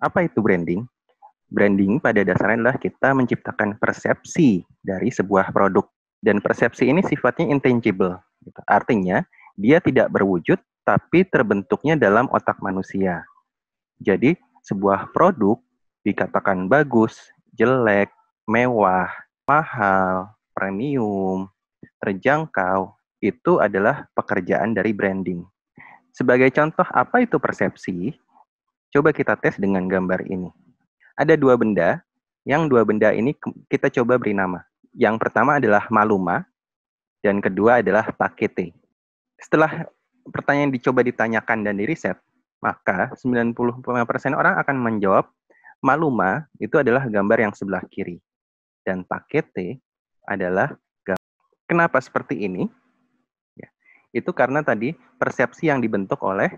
Apa itu branding? Branding pada dasarnya adalah kita menciptakan persepsi dari sebuah produk. Dan persepsi ini sifatnya intangible. Artinya, dia tidak berwujud, tapi terbentuknya dalam otak manusia. Jadi, sebuah produk dikatakan bagus, jelek, mewah, mahal, premium, terjangkau, itu adalah pekerjaan dari branding. Sebagai contoh, apa itu persepsi? Coba kita tes dengan gambar ini. Ada dua benda, yang dua benda ini kita coba beri nama. Yang pertama adalah maluma, dan kedua adalah pakete. Setelah pertanyaan dicoba ditanyakan dan diriset, maka 95% orang akan menjawab maluma itu adalah gambar yang sebelah kiri. Dan pakete adalah gambar. Kenapa seperti ini? Ya, itu karena tadi persepsi yang dibentuk oleh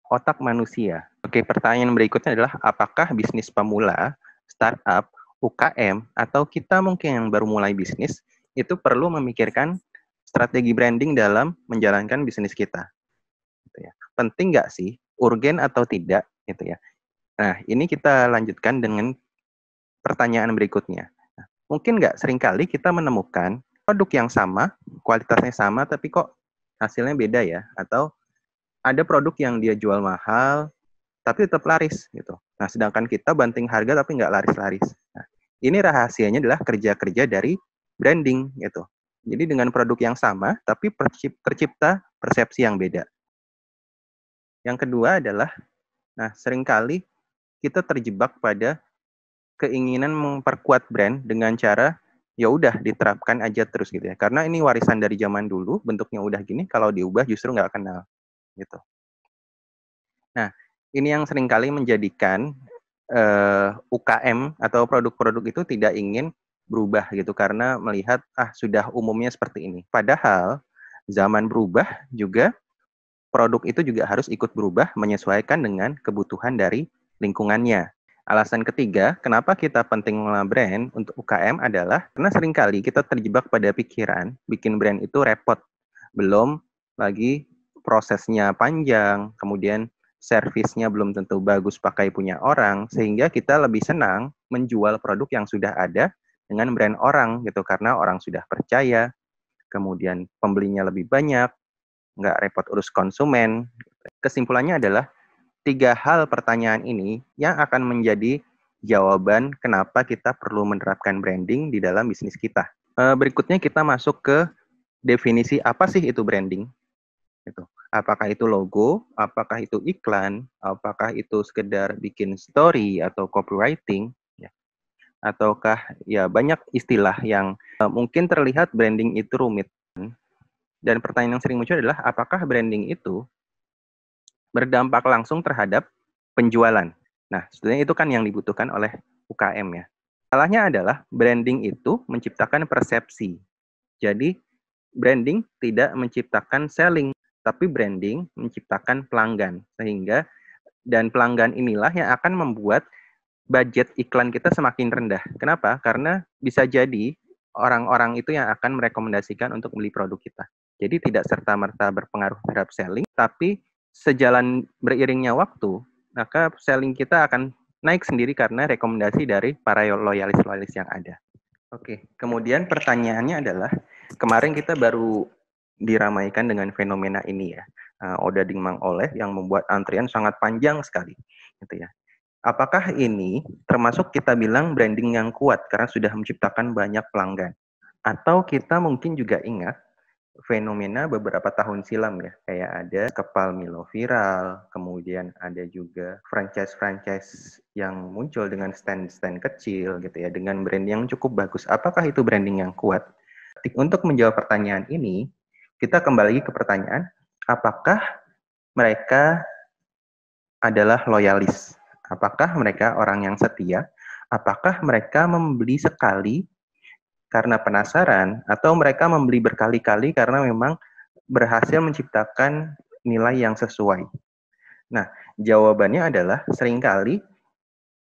otak manusia. Oke, pertanyaan berikutnya adalah apakah bisnis pemula, startup, UKM, atau kita mungkin yang baru mulai bisnis, itu perlu memikirkan strategi branding dalam menjalankan bisnis kita? Gitu ya. Penting nggak sih? Urgen atau tidak? Gitu ya. Nah, ini kita lanjutkan dengan pertanyaan berikutnya. Nah, mungkin nggak seringkali kita menemukan produk yang sama, kualitasnya sama, tapi kok hasilnya beda ya? Atau ada produk yang dia jual mahal, tapi tetap laris gitu. Nah, sedangkan kita banting harga tapi nggak laris-laris. Nah, ini rahasianya adalah kerja-kerja dari branding gitu. Jadi dengan produk yang sama, tapi tercipta persepsi yang beda. Yang kedua adalah, nah seringkali kita terjebak pada keinginan memperkuat brand dengan cara ya udah diterapkan aja terus gitu ya. Karena ini warisan dari zaman dulu, bentuknya udah gini, kalau diubah justru nggak kenal gitu. Nah, ini yang seringkali menjadikan UKM atau produk-produk itu tidak ingin berubah gitu karena melihat sudah umumnya seperti ini. Padahal zaman berubah juga produk itu juga harus ikut berubah menyesuaikan dengan kebutuhan dari lingkungannya. Alasan ketiga, kenapa kita penting mengelola brand untuk UKM adalah karena seringkali kita terjebak pada pikiran bikin brand itu repot. Belum lagi prosesnya panjang, kemudian servisnya belum tentu bagus pakai punya orang, sehingga kita lebih senang menjual produk yang sudah ada dengan brand orang gitu, karena orang sudah percaya, kemudian pembelinya lebih banyak, nggak repot urus konsumen. Kesimpulannya adalah 3 hal pertanyaan ini yang akan menjadi jawaban kenapa kita perlu menerapkan branding di dalam bisnis kita. Berikutnya kita masuk ke definisi apa sih itu branding. Gitu. Apakah itu logo, apakah itu iklan, apakah itu sekedar bikin story atau copywriting, ya. Ataukah ya banyak istilah yang mungkin terlihat branding itu rumit. Dan pertanyaan yang sering muncul adalah apakah branding itu berdampak langsung terhadap penjualan. Nah, sebenarnya itu kan yang dibutuhkan oleh UKM ya. Salahnya adalah branding itu menciptakan persepsi. Jadi branding tidak menciptakan selling, tapi branding menciptakan pelanggan. Sehingga dan pelanggan inilah yang akan membuat budget iklan kita semakin rendah. Kenapa? Karena bisa jadi orang-orang itu yang akan merekomendasikan untuk beli produk kita. Jadi tidak serta-merta berpengaruh terhadap selling, tapi sejalan beriringnya waktu, maka selling kita akan naik sendiri karena rekomendasi dari para loyalis-loyalis yang ada. Oke, kemudian pertanyaannya adalah, kemarin kita baru diramaikan dengan fenomena ini ya, Odading Mang Oleh yang membuat antrian sangat panjang sekali, gitu ya. Apakah ini termasuk kita bilang branding yang kuat karena sudah menciptakan banyak pelanggan? Atau kita mungkin juga ingat fenomena beberapa tahun silam ya, kayak ada Kepal Milo viral, kemudian ada juga franchise-franchise yang muncul dengan stand-stand kecil gitu ya, dengan brand yang cukup bagus. Apakah itu branding yang kuat? Untuk menjawab pertanyaan ini, kita kembali ke pertanyaan, apakah mereka adalah loyalis? Apakah mereka orang yang setia? Apakah mereka membeli sekali karena penasaran atau mereka membeli berkali-kali karena memang berhasil menciptakan nilai yang sesuai? Nah, jawabannya adalah seringkali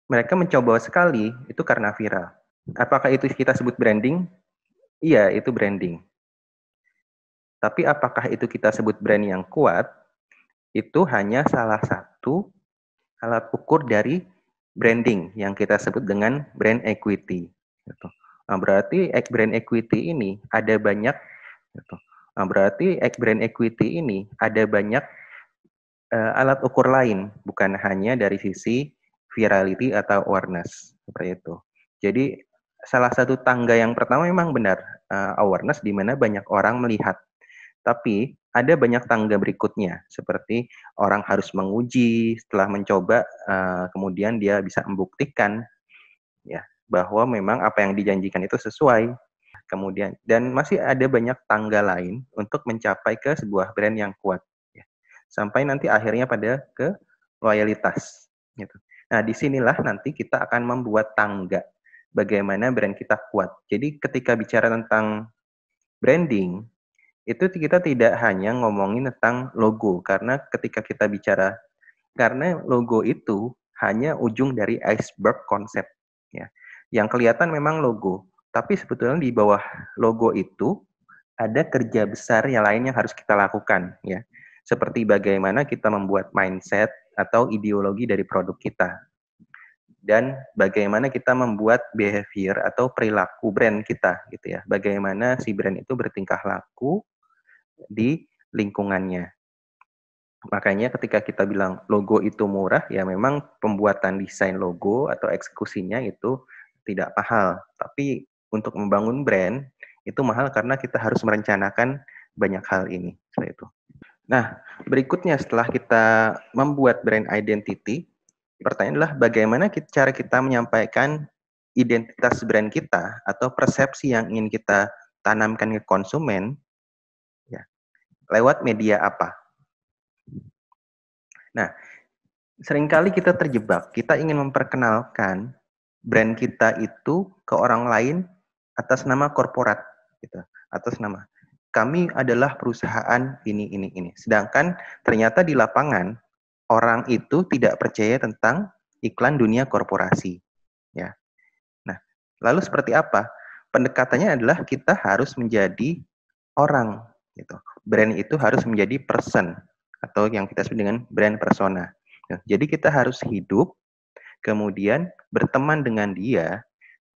mereka mencoba sekali itu karena viral. Apakah itu kita sebut branding? Iya, itu branding. Tapi apakah itu kita sebut brand yang kuat? Itu hanya salah satu alat ukur dari branding yang kita sebut dengan brand equity. Gitu. Nah, berarti brand equity ini ada banyak. Gitu. Nah, berarti brand equity ini ada banyak alat ukur lain, bukan hanya dari sisi virality atau awareness seperti itu. Jadi salah satu tangga yang pertama memang benar awareness di mana banyak orang melihat. Tapi ada banyak tangga berikutnya seperti orang harus menguji setelah mencoba kemudian dia bisa membuktikan ya bahwa memang apa yang dijanjikan itu sesuai. Kemudian dan masih ada banyak tangga lain untuk mencapai ke sebuah brand yang kuat ya. Sampai nanti akhirnya pada ke loyalitas gitu. Nah, disinilah nanti kita akan membuat tangga bagaimana brand kita kuat. Jadi ketika bicara tentang branding itu kita tidak hanya ngomongin tentang logo karena ketika kita bicara karena logo itu hanya ujung dari iceberg konsep ya. Yang kelihatan memang logo, tapi sebetulnya di bawah logo itu ada kerja besar yang lain yang harus kita lakukan ya. Seperti bagaimana kita membuat mindset atau ideologi dari produk kita. Dan bagaimana kita membuat behavior atau perilaku brand kita gitu ya. Bagaimana si brand itu bertingkah laku di lingkungannya. Makanya ketika kita bilang logo itu murah, ya memang pembuatan desain logo atau eksekusinya itu tidak mahal. Tapi untuk membangun brand, itu mahal karena kita harus merencanakan banyak hal ini. Seperti itu. Nah, berikutnya setelah kita membuat brand identity, pertanyaan adalah bagaimana cara kita menyampaikan identitas brand kita atau persepsi yang ingin kita tanamkan ke konsumen, ya, lewat media apa? Nah, seringkali kita terjebak, kita ingin memperkenalkan brand kita itu ke orang lain atas nama korporat, gitu, atas nama kami adalah perusahaan ini. Sedangkan ternyata di lapangan orang itu tidak percaya tentang iklan dunia korporasi, ya. Nah, lalu seperti apa? Pendekatannya adalah kita harus menjadi orang, gitu. Brand itu harus menjadi person atau yang kita sebut dengan brand persona. Jadi kita harus hidup, kemudian berteman dengan dia,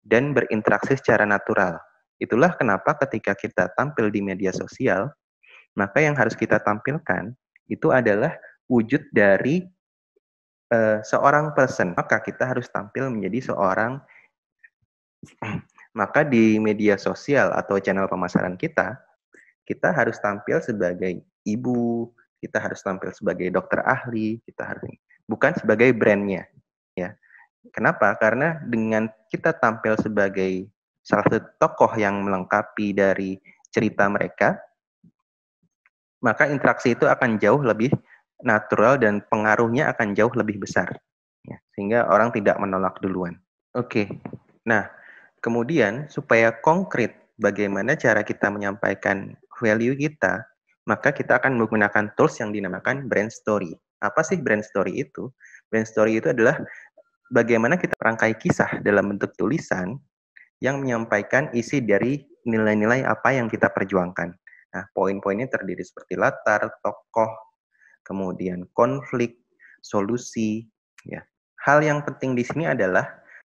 dan berinteraksi secara natural. Itulah kenapa ketika kita tampil di media sosial, maka yang harus kita tampilkan itu adalah wujud dari seorang person. Maka kita harus tampil menjadi seorang, maka di media sosial atau channel pemasaran kita harus tampil sebagai ibu, kita harus tampil sebagai dokter ahli, kita harus bukan sebagai brandnya, ya. Kenapa? Karena dengan kita tampil sebagai salah satu tokoh yang melengkapi dari cerita mereka, maka interaksi itu akan jauh lebih natural dan pengaruhnya akan jauh lebih besar, ya, sehingga orang tidak menolak duluan. Oke, nah kemudian supaya konkret bagaimana cara kita menyampaikan value kita, maka kita akan menggunakan tools yang dinamakan brand story. Apa sih brand story itu? Brand story itu adalah bagaimana kita rangkai kisah dalam bentuk tulisan yang menyampaikan isi dari nilai-nilai apa yang kita perjuangkan. Nah, poin-poinnya terdiri seperti latar, tokoh, kemudian konflik, solusi. Ya. Hal yang penting di sini adalah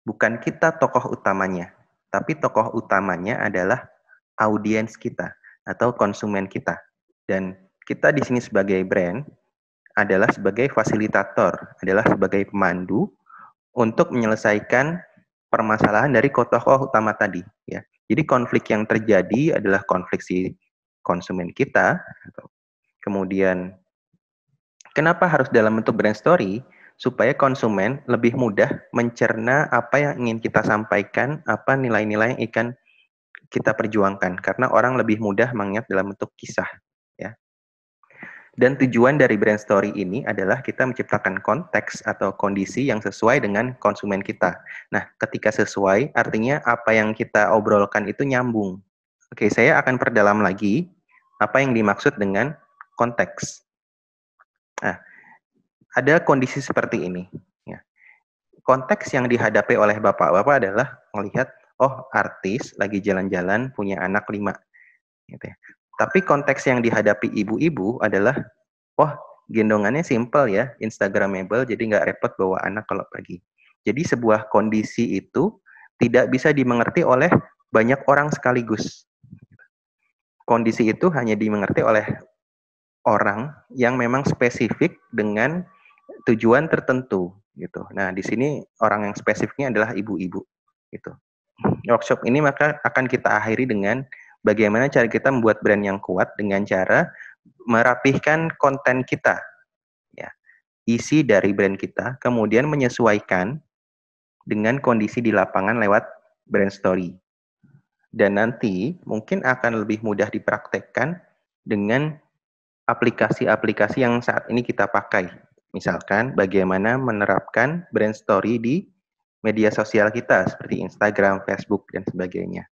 bukan kita tokoh utamanya, tapi tokoh utamanya adalah audiens kita atau konsumen kita. Dan kita di sini sebagai brand adalah sebagai fasilitator, adalah sebagai pemandu untuk menyelesaikan permasalahan dari tokoh utama tadi, ya. Jadi konflik yang terjadi adalah konflik si konsumen kita. Kemudian kenapa harus dalam bentuk brand story? Supaya konsumen lebih mudah mencerna apa yang ingin kita sampaikan, apa nilai-nilai yang akan kita perjuangkan. Karena orang lebih mudah mengingat dalam bentuk kisah, ya. Dan tujuan dari brand story ini adalah kita menciptakan konteks atau kondisi yang sesuai dengan konsumen kita. Nah, ketika sesuai, artinya apa yang kita obrolkan itu nyambung. Oke, saya akan perdalam lagi apa yang dimaksud dengan konteks. Nah, ada kondisi seperti ini. Ya. Konteks yang dihadapi oleh bapak-bapak adalah melihat, oh artis lagi jalan-jalan punya anak 5. Gitu ya. Tapi konteks yang dihadapi ibu-ibu adalah, wah gendongannya simple ya, Instagramable, jadi nggak repot bawa anak kalau pergi. Jadi sebuah kondisi itu tidak bisa dimengerti oleh banyak orang sekaligus. Kondisi itu hanya dimengerti oleh orang yang memang spesifik dengan tujuan tertentu gitu. Nah, di sini orang yang spesifiknya adalah ibu-ibu gitu. Workshop ini maka akan kita akhiri dengan bagaimana cara kita membuat brand yang kuat dengan cara merapihkan konten kita. Ya. Isi dari brand kita kemudian menyesuaikan dengan kondisi di lapangan lewat brand story. Dan nanti mungkin akan lebih mudah dipraktekkan dengan aplikasi-aplikasi yang saat ini kita pakai. Misalkan bagaimana menerapkan brand story di media sosial kita seperti Instagram, Facebook, dan sebagainya.